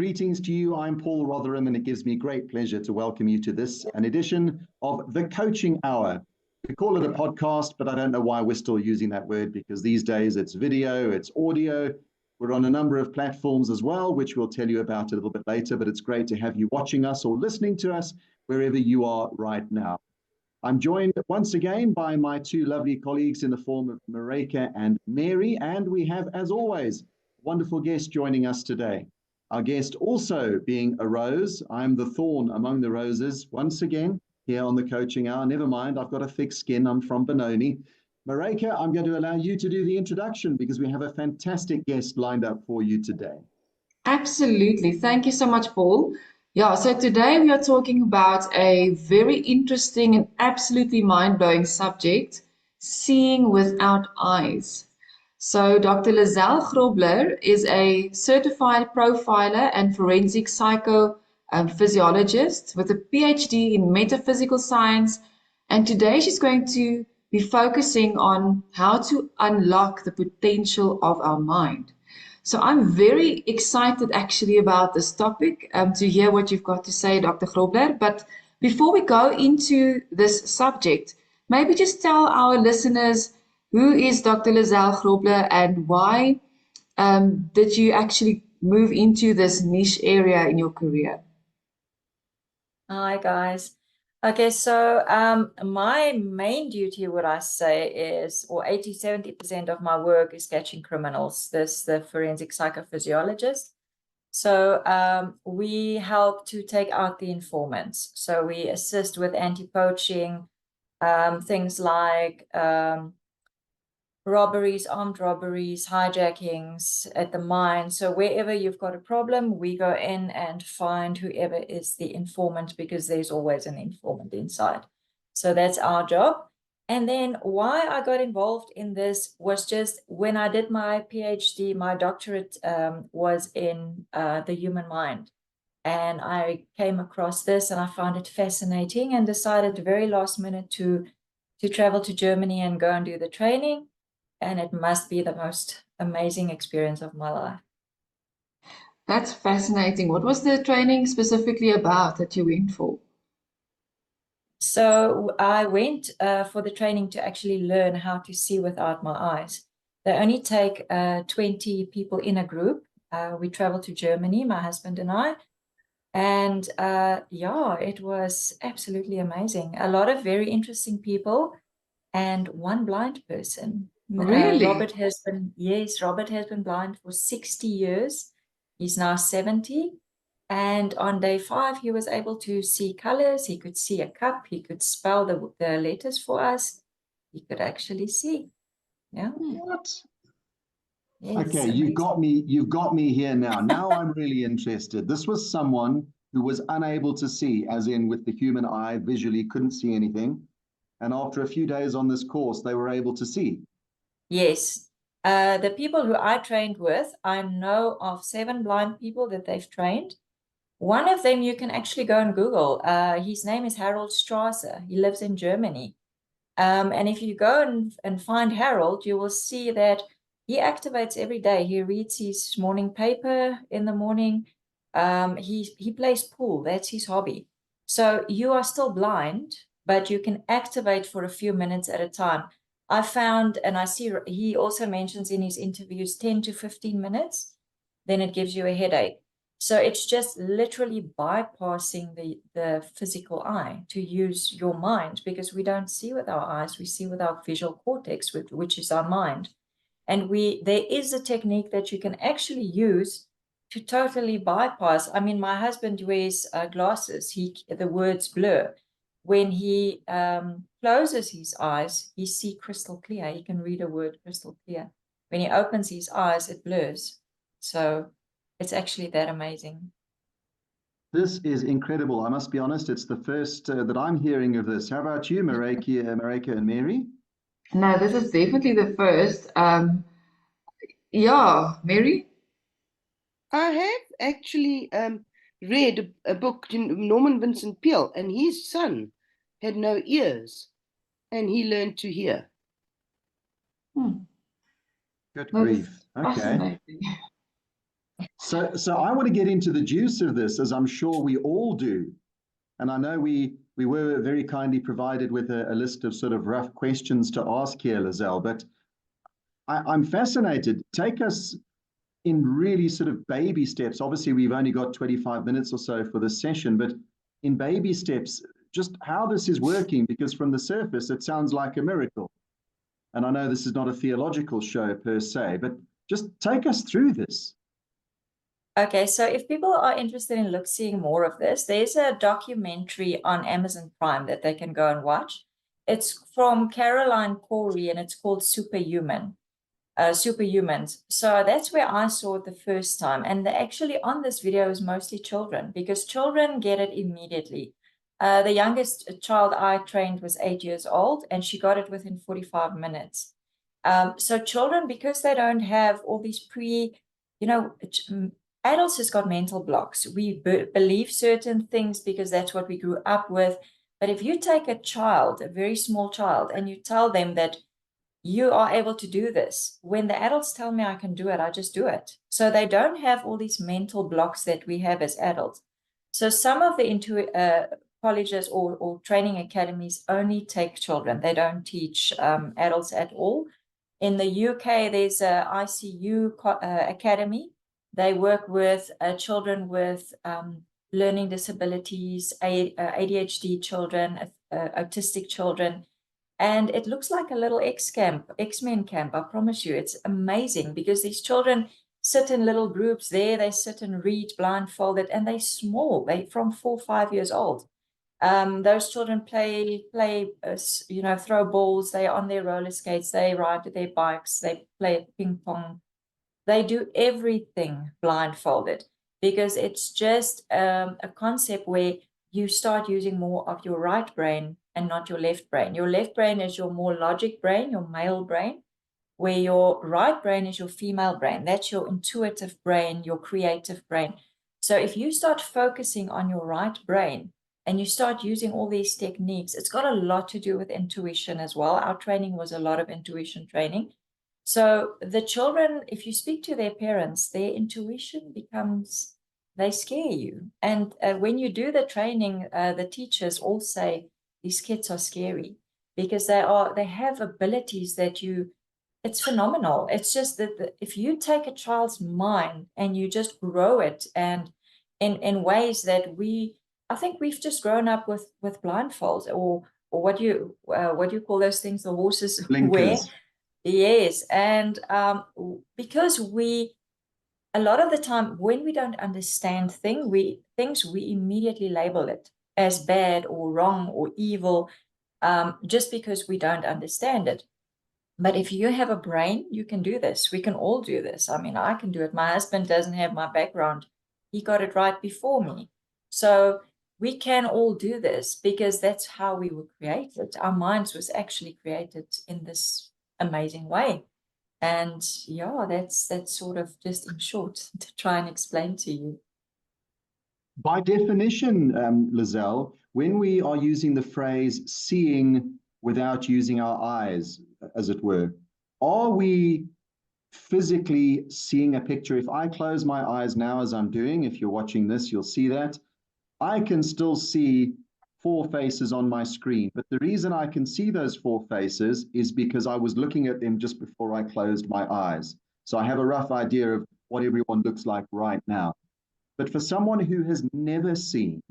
greetings to you. I'm Paul Rotherham, and it gives me great pleasure to welcome you to this, an edition of the Coaching Hour. We call it a podcast, but I don't know why we're still using that word, because these days it's video, it's audio. We're on a number of platforms as well, which we'll tell you about a little bit later, but it's great to have you watching us or listening to us wherever you are right now. I'm joined once again by my two lovely colleagues in the form of Marika and Mary, and we have, as always, a wonderful guest joining us today. Our guest also being a rose. I'm the thorn among the roses once again here on the Coaching Hour. Never mind, I've got a thick skin. I'm from Benoni. Marika, I'm going to allow you to do the introduction because we have a fantastic guest lined up for you today. Absolutely. Thank you so much, Paul. Yeah, so today we are talking about a very interesting and absolutely mind-blowing subject, seeing without eyes. So Dr. Lizelle Grobler is a certified profiler and forensic psychophysiologist with a PhD in metaphysical science. And today she's going to be focusing on how to unlock the potential of our mind. So I'm very excited actually about this topic to hear what you've got to say, Dr. Grobler. But before we go into this subject, maybe just tell our listeners, who is Dr. Lizelle Grobler and why did you actually move into this niche area in your career? Hi, guys. Okay, so my main duty, what I say is, or 80-70% of my work is catching criminals. This the forensic psychophysiologist. So we help to take out the informants. So we assist with anti-poaching, things like robberies, armed robberies, hijackings at the mine. So wherever you've got a problem, we go in and find whoever is the informant, because there's always an informant inside. So that's our job. And then why I got involved in this was just when I did my PhD, my doctorate was in the human mind. And I came across this and I found it fascinating and decided very last minute to travel to Germany and go and do the training. And it must be the most amazing experience of my life. That's fascinating. What was the training specifically about that you went for? So I went for the training to actually learn how to see without my eyes. They only take 20 people in a group. We traveled to Germany, my husband and I. And yeah, it was absolutely amazing. A lot of very interesting people and one blind person. Really? Robert has been blind for 60 years. He's now 70. And on day 5, he was able to see colors. He could see a cup. He could spell the letters for us. He could actually see. Yeah. What? Yes, okay, you've got me here now. Now I'm really interested. This was someone who was unable to see, as in with the human eye, visually couldn't see anything. And after a few days on this course, they were able to see. Yes. The people who I trained with, I know of 7 blind people that they've trained. One of them you can actually go and Google. His name is Harold Strasser. He lives in Germany. And if you go and find Harold, you will see that he activates every day. He reads his morning paper in the morning. He plays pool. That's his hobby. So you are still blind, but you can activate for a few minutes at a time. I found, and I see he also mentions in his interviews 10 to 15 minutes, then it gives you a headache. So it's just literally bypassing the physical eye to use your mind, because we don't see with our eyes, we see with our visual cortex, which is our mind. And there is a technique that you can actually use to totally bypass. I mean, my husband wears glasses. The words blur. When he closes his eyes, he sees crystal clear. He can read a word crystal clear. When he opens his eyes, it blurs. So it's actually that amazing. This is incredible. I must be honest, it's the first that I'm hearing of this. How about you, Marika and Mary? No, this is definitely the first. Yeah, Mary? I have actually read a book, Norman Vincent Peale, and his son had no ears, and he learned to hear. Good grief. Okay. So I want to get into the juice of this, as I'm sure we all do. And I know we were very kindly provided with a list of sort of rough questions to ask here, Lizelle, but I'm fascinated. Take us in really sort of baby steps. Obviously, we've only got 25 minutes or so for this session, but in baby steps, just how this is working, because from the surface, it sounds like a miracle. And I know this is not a theological show per se, but just take us through this. Okay, so if people are interested in seeing more of this, there's a documentary on Amazon Prime that they can go and watch. It's from Caroline Corey, and it's called Superhumans. So that's where I saw it the first time. And actually on this video is mostly children, because children get it immediately. The youngest child I trained was 8 years old, and she got it within 45 minutes. So children, because they don't have all these adults has got mental blocks. We believe certain things because that's what we grew up with. But if you take a child, a very small child, and you tell them that you are able to do this, when the adults tell me I can do it, I just do it. So they don't have all these mental blocks that we have as adults. So some of the colleges or training academies only take children. They don't teach adults at all. In the UK, there's a ICU academy. They work with children with learning disabilities, ADHD children, autistic children. And it looks like a little X-Men camp, I promise you. It's amazing because these children sit in little groups there. They sit and read blindfolded, and they're small. They're from 4 or 5 years old. Those children play, throw balls. They're on their roller skates. They ride their bikes. They play ping pong. They do everything blindfolded because it's just a concept where you start using more of your right brain and not your left brain. Your left brain is your more logic brain, your male brain, where your right brain is your female brain. That's your intuitive brain, your creative brain. So if you start focusing on your right brain and you start using all these techniques, it's got a lot to do with intuition as well. Our training was a lot of intuition training. So the children, if you speak to their parents, their intuition becomes, they scare you. And when you do the training, the teachers all say, these kids are scary because they have abilities that it's phenomenal. It's just that if you take a child's mind and you just grow it and in ways that I think we've just grown up with blindfolds or what you call those things the horses wear. Yes, and because a lot of the time when we don't understand things, we immediately label it as bad or wrong or evil, just because we don't understand it. But if you have a brain, you can do this. We can all do this. I mean, I can do it. My husband doesn't have my background. He got it right before me. So we can all do this because that's how we were created. Our minds was actually created in this amazing way. And yeah, that's sort of just in short to try and explain to you. By definition, Lizelle, when we are using the phrase seeing without using our eyes, as it were, are we physically seeing a picture? If I close my eyes now, as I'm doing, if you're watching this, you'll see that I can still see 4 faces on my screen. But the reason I can see those 4 faces is because I was looking at them just before I closed my eyes. So I have a rough idea of what everyone looks like right now. But for someone who has never seen,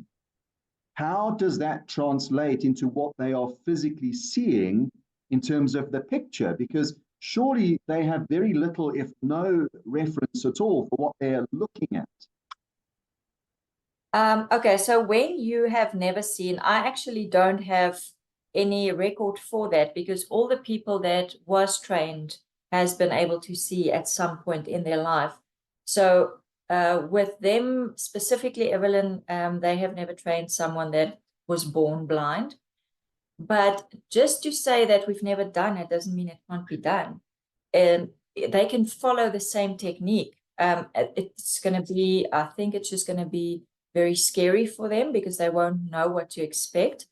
how does that translate into what they are physically seeing in terms of the picture? Because surely they have very little, if no reference at all for what they're looking at. Okay, so when you have never seen, I actually don't have any record for that because all the people that was trained has been able to see at some point in their life. So with them specifically, Evelyn, they have never trained someone that was born blind. But just to say that we've never done it doesn't mean it can't be done. And they can follow the same technique. It's going to be, I think it's just going to be very scary for them because they won't know what to expect.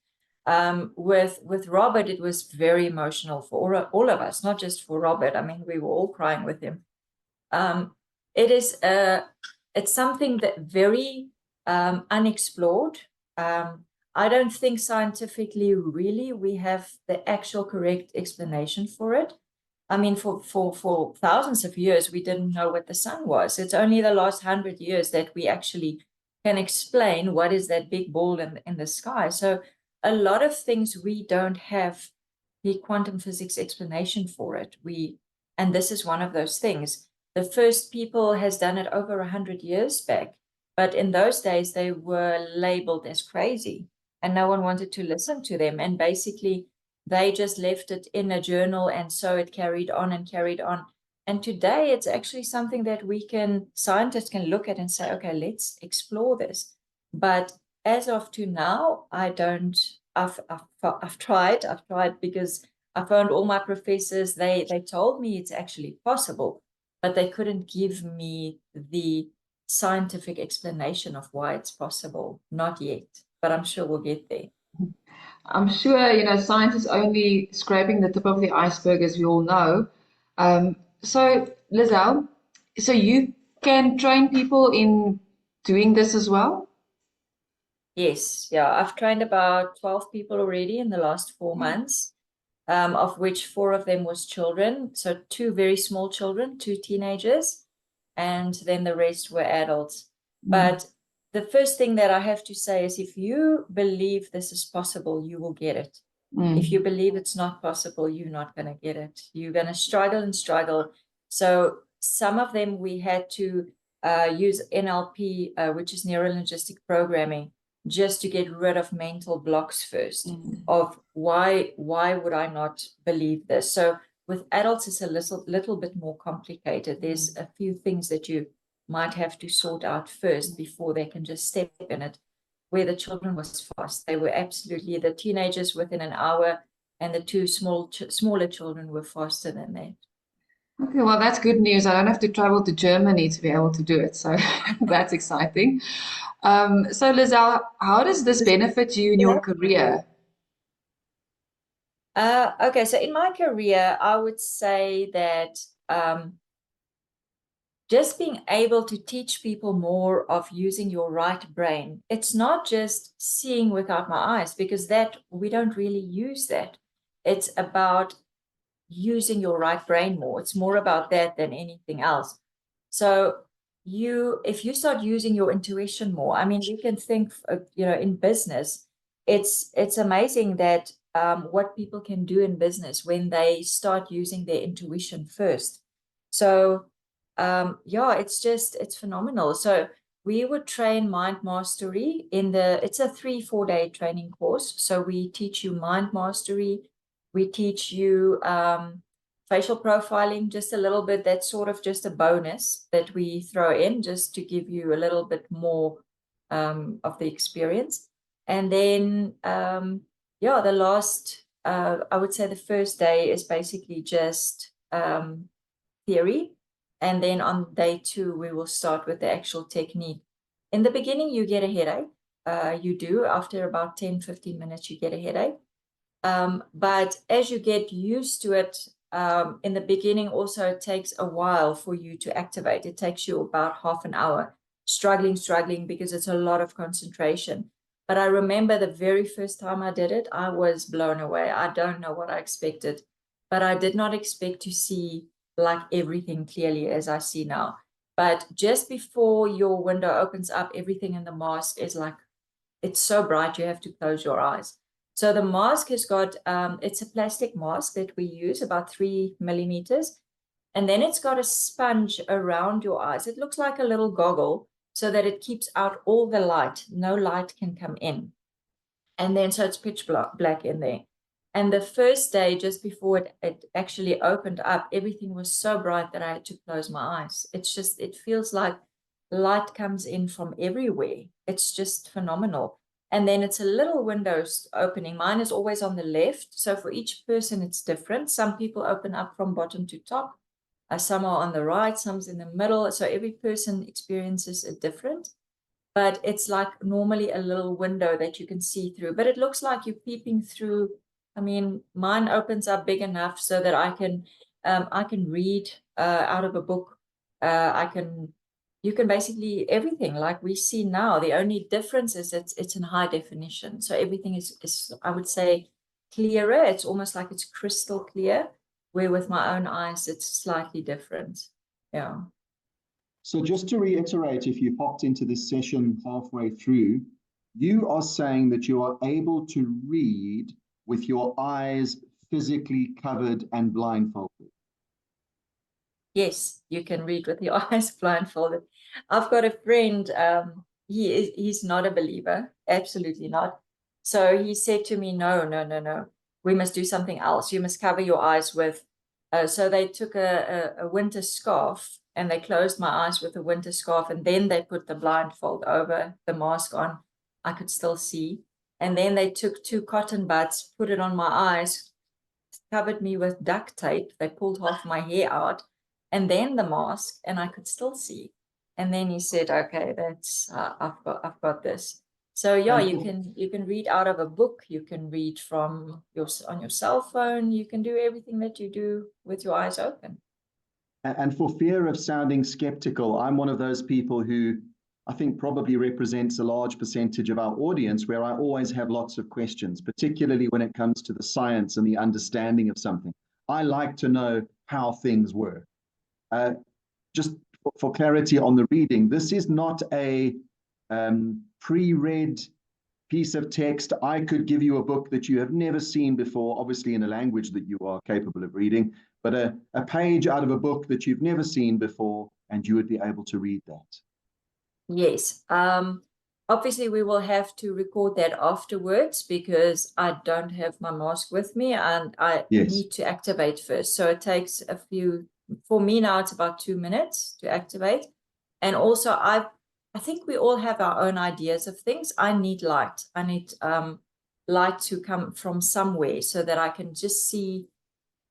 With Robert, it was very emotional for all of us, not just for Robert. I mean, we were all crying with him. It is it's something that very unexplored. I don't think scientifically really we have the actual correct explanation for it. I mean, for thousands of years, we didn't know what the sun was. It's only the last 100 years that we actually can explain what is that big ball in the sky. So a lot of things we don't have the quantum physics explanation for it. And this is one of those things. The first people has done it over 100 years back, but in those days they were labeled as crazy and no one wanted to listen to them. And basically they just left it in a journal, and so it carried on and carried on. And today it's actually something that scientists can look at and say, okay, let's explore this. But as of to now, I've tried because I found all my professors, they told me it's actually possible, but they couldn't give me the scientific explanation of why it's possible. Not yet, but I'm sure we'll get there. I'm sure, science is only scraping the tip of the iceberg, as we all know. So, Lizelle, so you can train people in doing this as well? Yes, yeah. I've trained about 12 people already in the last 4 months, of which 4 of them was children. So 2 very small children, 2 teenagers, and then the rest were adults. But the first thing that I have to say is if you believe this is possible, you will get it. If you believe it's not possible, you're not going to get it. You're going to struggle and struggle. So some of them we had to use NLP, which is neuro-linguistic programming, just to get rid of mental blocks first of why would I not believe this. So with adults, it's a little bit more complicated. There's a few things that you might have to sort out first before they can just step in it. Where the children was fast. They were absolutely, the teenagers within an hour, and the 2 smaller children were faster than that. Okay, well, that's good news. I don't have to travel to Germany to be able to do it. So that's exciting. So Lizelle, how does this benefit you in your career? Okay, so in my career, I would say that just being able to teach people more of using your right brain. It's not just seeing without my eyes, because that we don't really use that. It's about using your right brain more. It's more about that than anything else. So if you start using your intuition more, I mean, you can think, in business, it's amazing that what people can do in business when they start using their intuition first. So it's phenomenal. So we would train mind mastery it's a 3-4 day training course. So we teach you mind mastery. We teach you facial profiling, just a little bit. That's sort of just a bonus that we throw in just to give you a little bit more of the experience. And then, the last, I would say the first day is basically just theory. And then on day 2, we will start with the actual technique. In the beginning, you get a headache. You do. After about 10-15 minutes, you get a headache. But as you get used to it, in the beginning also, it takes a while for you to activate. It takes you about half an hour, struggling, because it's a lot of concentration. But I remember the very first time I did it, I was blown away. I don't know what I expected, but I did not expect to see like everything clearly as I see now. But just before your window opens up, everything in the mask is like, it's so bright, you have to close your eyes. So the mask has got, it's a plastic mask that we use, about 3 millimeters. And then it's got a sponge around your eyes. It looks like a little goggle so that it keeps out all the light. No light can come in. And then so it's pitch black in there. And the first day, just before it actually opened up, everything was so bright that I had to close my eyes. It feels like light comes in from everywhere. It's just phenomenal. And then it's a little window opening. Mine is always on the left. So for each person, it's different. Some people open up from bottom to top. Some are on the right, some's in the middle. So every person experiences it different. But it's like normally a little window that you can see through. But it looks like you're peeping through. I mean, mine opens up big enough so that I can read out of a book you can basically everything like we see now. The only difference is it's in high definition. So everything is I would say clearer. It's almost like it's crystal clear, where with my own eyes, it's slightly different. Yeah. So just to reiterate, if you popped into this session halfway through, you are saying that you are able to read with your eyes physically covered and blindfolded. Yes, you can read with your eyes blindfolded. I've got a friend, he's not a believer, absolutely not. So he said to me, no, we must do something else. You must cover your eyes with, so they took a winter scarf and they closed my eyes with a winter scarf, and then they put the blindfold over the mask on. I could still see. And then they took 2 cotton buds, put it on my eyes, covered me with duct tape. They pulled half my hair out, and then the mask, and I could still see. And then he said, okay, that's I've got this. So yeah, you can read out of a book, you can read from on your cell phone, you can do everything that you do with your eyes open. And for fear of sounding skeptical, I'm one of those people who I think probably represents a large percentage of our audience, where I always have lots of questions, particularly when it comes to the science and the understanding of something. I like to know how things work. Just for clarity on the reading, this is not a pre-read piece of text. I could give you a book that you have never seen before, obviously in a language that you are capable of reading, but a page out of a book that you've never seen before, and you would be able to read that. Yes. Obviously, we will have to record that afterwards because I don't have my mask with me, and I need to activate first. So it takes a few, for me now, it's about 2 minutes to activate. And also, I think we all have our own ideas of things. I need light. I need light to come from somewhere so that I can just see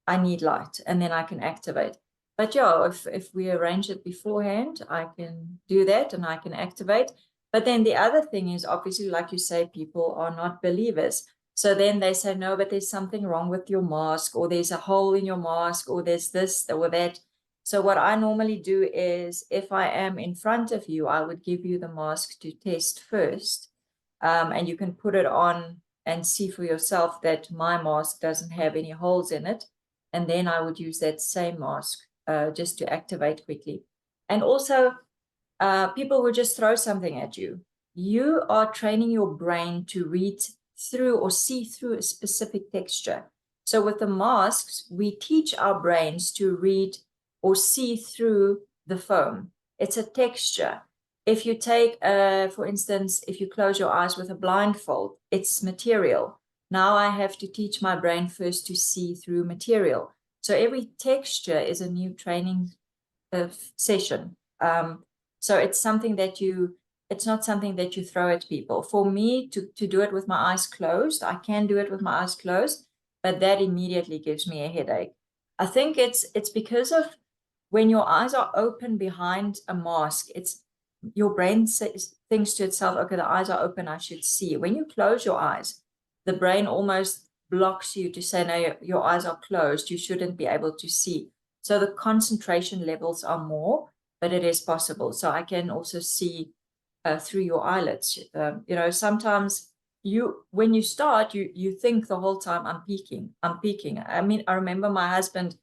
I need light, and then I can activate. But yeah, if we arrange it beforehand, I can do that and I can activate. But then the other thing is, obviously, like you say, people are not believers. So then they say, no, but there's something wrong with your mask, or there's a hole in your mask, or there's this or that. So what I normally do is, if I am in front of you, I would give you the mask to test first. And you can put it on and see for yourself that my mask doesn't have any holes in it. And then I would use that same mask just to activate quickly. And also, people will just throw something at you. You are training your brain to read through or see through a specific texture. So with the masks, we teach our brains to read or see through the foam. It's a texture. If you take, for instance, if you close your eyes with a blindfold, it's material. Now I have to teach my brain first to see through material. So every texture is a new training session. So it's something that it's not something that you throw at people. For me to do it with my eyes closed, I can do it with my eyes closed, but that immediately gives me a headache. I think it's because of when your eyes are open behind a mask, it's your brain thinks to itself, okay, the eyes are open, I should see. When you close your eyes, the brain almost blocks you to say, no, your eyes are closed, you shouldn't be able to see. So the concentration levels are more, but it is possible. So I can also see through your eyelids. Sometimes when you start, you think the whole time, I'm peeking. I mean, I remember my husband,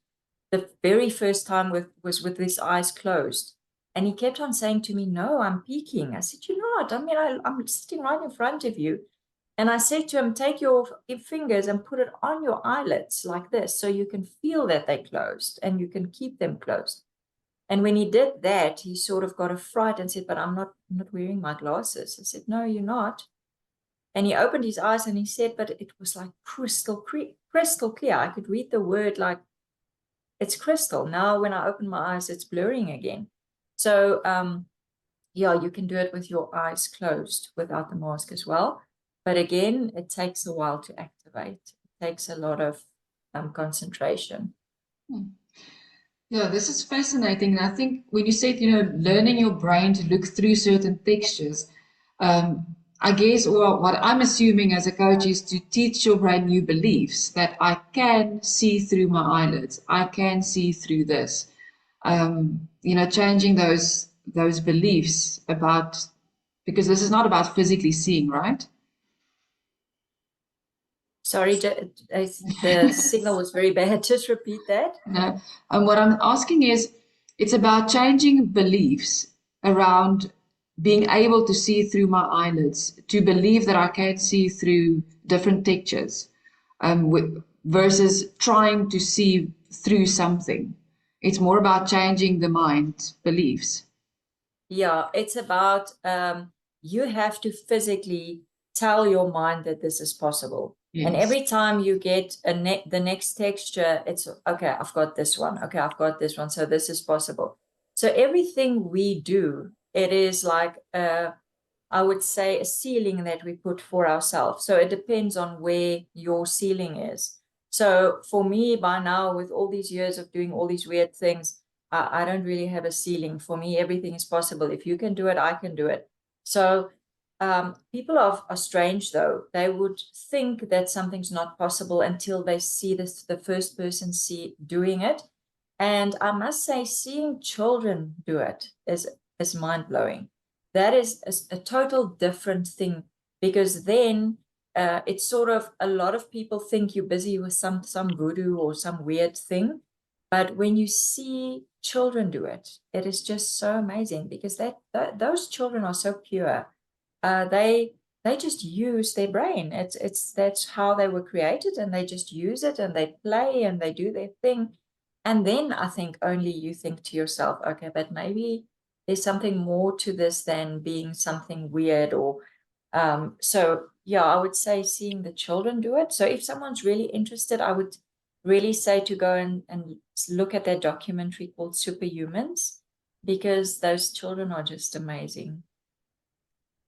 the very first time was with his eyes closed. And he kept on saying to me, no, I'm peeking. I said, you're not. I mean, I'm sitting right in front of you. And I said to him, take your fingers and put it on your eyelids like this, so you can feel that they're closed and you can keep them closed. And when he did that, he sort of got a fright and said, but I'm not wearing my glasses. I said, no, you're not. And he opened his eyes and he said, but it was like crystal clear. I could read the word like it's crystal. Now when I open my eyes, it's blurring again. So yeah, you can do it with your eyes closed without the mask as well. But again, it takes a while to activate. It takes a lot of concentration. Yeah, this is fascinating. And I think when you said, learning your brain to look through certain textures, I guess, or what I'm assuming as a coach is to teach your brain new beliefs that I can see through my eyelids. I can see through this. changing those beliefs about, because this is not about physically seeing, right? Sorry, the signal was very bad. Just repeat that. No. And what I'm asking is, it's about changing beliefs around being able to see through my eyelids, to believe that I can see through different textures, versus trying to see through something. It's more about changing the mind beliefs. Yeah, it's about you have to physically tell your mind that this is possible. Yes. And every time you get the next texture, it's okay, I've got this one. Okay, I've got this one. So this is possible. So everything we do, it is like, I would say, a ceiling that we put for ourselves. So it depends on where your ceiling is. So for me, by now, with all these years of doing all these weird things, I don't really have a ceiling. For me, everything is possible. If you can do it, I can do it. So people are strange, though. They would think that something's not possible until they see the first person doing it. And I must say, seeing children do it is mind-blowing. That is a total different thing, because then it's sort of, a lot of people think you're busy with some voodoo or some weird thing. But when you see children do it, it is just so amazing, because those children are so pure. They just use their brain. That's how they were created, and they just use it, and they play and they do their thing. And then I think only you think to yourself, okay, but maybe there's something more to this than being something weird. Or so yeah, I would say seeing the children do it. So if someone's really interested, I would really say to go and look at that documentary called Superhumans, because those children are just amazing.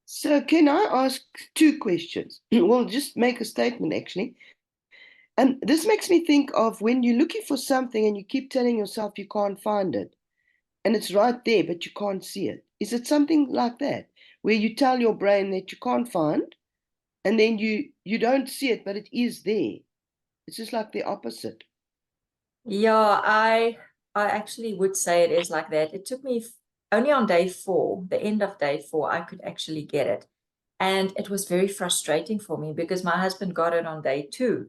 So can I ask two questions? Well, just make a statement, actually. And this makes me think of when you're looking for something and you keep telling yourself you can't find it, and it's right there, but you can't see it. Is it something like that, where you tell your brain that you can't find, and then you don't see it, but it is there? It's just like the opposite. Yeah, I actually would say it is like that. It took me only on day 4, the end of day 4, I could actually get it. And it was very frustrating for me, because my husband got it on day 2.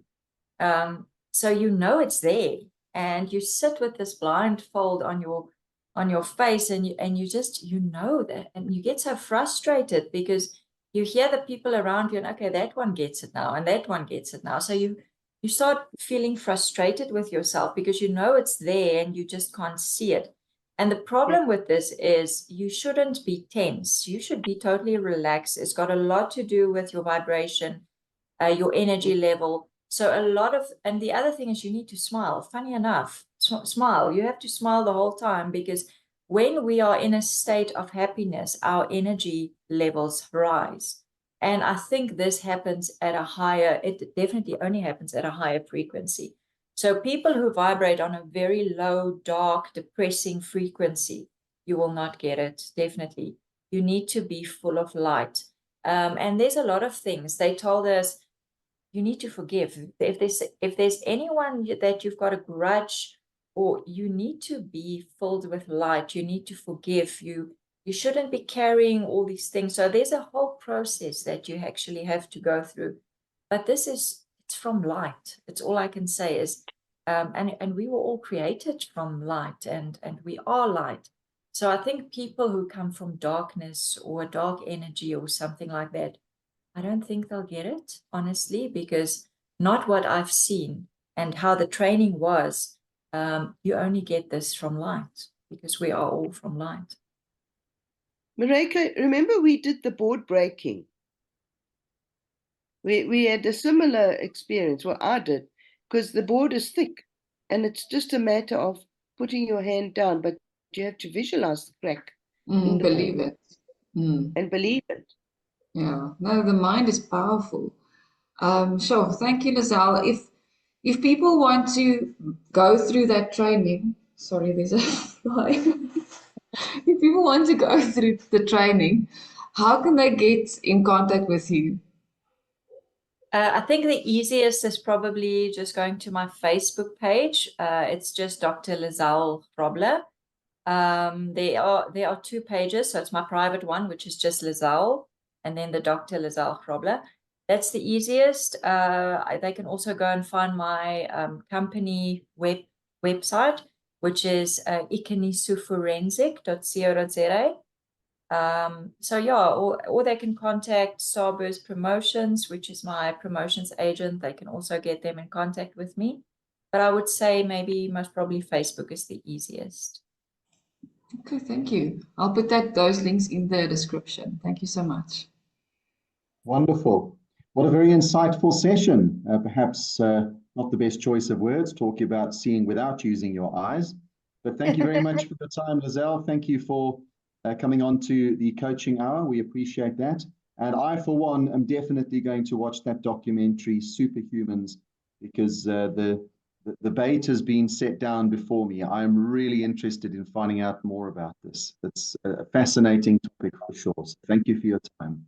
So it's there, and you sit with this blindfold on your face, and you just that, and you get so frustrated because you hear the people around you, and okay, that one gets it now, and that one gets it now. So you start feeling frustrated with yourself, because it's there and you just can't see it. And the problem with this is you shouldn't be tense. You should be totally relaxed. It's got a lot to do with your vibration, your energy level. So and the other thing is you need to smile. Funny enough, smile. You have to smile the whole time, because when we are in a state of happiness, our energy levels rise. And I think this happens at a higher, it definitely only happens at a higher frequency. So people who vibrate on a very low, dark, depressing frequency, you will not get it, definitely. You need to be full of light. And there's a lot of things. They told us, you need to forgive. If there's anyone that you've got a grudge, or you need to be filled with light, you need to forgive. You shouldn't be carrying all these things. So there's a whole process that you actually have to go through. But it's from light. It's all I can say is, and we were all created from light, and we are light. So I think people who come from darkness or dark energy or something like that, I don't think they'll get it, honestly, because not what I've seen and how the training was. You only get this from light, because we are all from light. Marika, remember we did the board breaking? We had a similar experience. Well, I did, because the board is thick, and it's just a matter of putting your hand down, but you have to visualize the crack in the Believe board. it. Mm. And believe it. Yeah, no, the mind is powerful. Sure. Thank you, Lizelle. If people want to go through that training, sorry, there's a fly. If people want to go through the training, how can they get in contact with you? I think the easiest is probably just going to my Facebook page. It's just Dr. Lizelle Grobler. There are 2 pages. So it's my private one, which is just Lizelle, and then the Dr. Lizelle Grobler. That's the easiest. They can also go and find my company website, which is ikinesuforensic.co.za. So yeah, or they can contact Starburst Promotions, which is my promotions agent. They can also get them in contact with me. But I would say maybe most probably Facebook is the easiest. Okay, thank you. I'll put those links in the description. Thank you so much. Wonderful. What a very insightful session. Perhaps not the best choice of words, talking about seeing without using your eyes. But thank you very much for the time, Lizelle. Thank you for coming on to the coaching hour. We appreciate that. And I, for one, am definitely going to watch that documentary, Superhumans, because the bait has been set down before me. I am really interested in finding out more about this. It's a fascinating topic for sure. So thank you for your time.